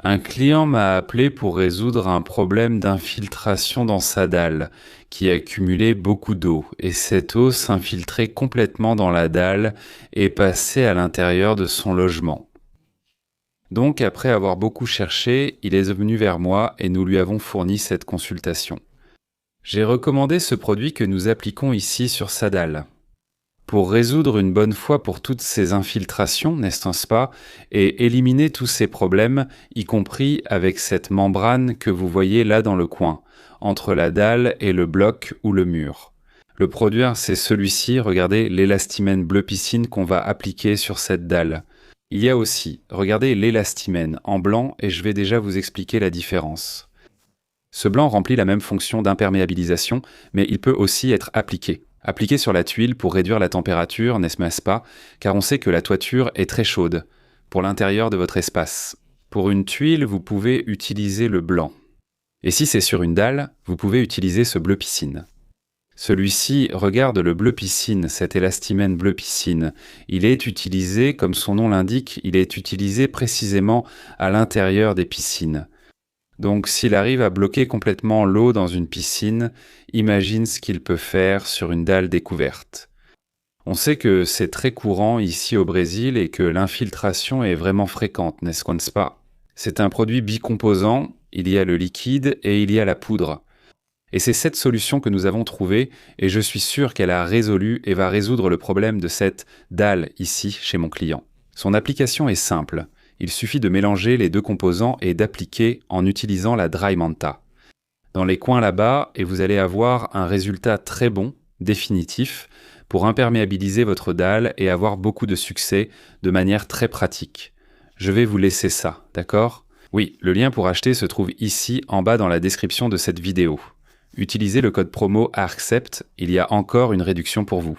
Un client m'a appelé pour résoudre un problème d'infiltration dans sa dalle, qui accumulait beaucoup d'eau, et cette eau s'infiltrait complètement dans la dalle et passait à l'intérieur de son logement. Donc, après avoir beaucoup cherché, il est venu vers moi et nous lui avons fourni cette consultation. J'ai recommandé ce produit que nous appliquons ici sur sa dalle. Pour résoudre une bonne fois pour toutes ces infiltrations, n'est-ce pas, et éliminer tous ces problèmes, y compris avec cette membrane que vous voyez là dans le coin, entre la dalle et le bloc ou le mur. Le produit, c'est celui-ci, regardez l'élastimène bleu piscine qu'on va appliquer sur cette dalle. Il y a aussi, regardez l'élastimène en blanc et je vais déjà vous expliquer la différence. Ce blanc remplit la même fonction d'imperméabilisation, mais il peut aussi être appliqué. Appliqué sur la tuile pour réduire la température, n'est-ce pas, car on sait que la toiture est très chaude, pour l'intérieur de votre espace. Pour une tuile, vous pouvez utiliser le blanc. Et si c'est sur une dalle, vous pouvez utiliser ce bleu piscine. Celui-ci regarde le bleu piscine, cet élastimène bleu piscine. Il est utilisé, comme son nom l'indique, il est utilisé précisément à l'intérieur des piscines. Donc s'il arrive à bloquer complètement l'eau dans une piscine, imagine ce qu'il peut faire sur une dalle découverte. On sait que c'est très courant ici au Brésil et que l'infiltration est vraiment fréquente, n'est-ce pas? C'est un produit bicomposant, il y a le liquide et il y a la poudre. Et c'est cette solution que nous avons trouvée et je suis sûr qu'elle a résolu et va résoudre le problème de cette dalle ici chez mon client. Son application est simple. Il suffit de mélanger les deux composants et d'appliquer en utilisant la Dry Manta. Dans les coins là-bas, et vous allez avoir un résultat très bon, définitif, pour imperméabiliser votre dalle et avoir beaucoup de succès de manière très pratique. Je vais vous laisser ça, d'accord? Oui, le lien pour acheter se trouve ici en bas dans la description de cette vidéo. Utilisez le code promo ARCCEPT, il y a encore une réduction pour vous.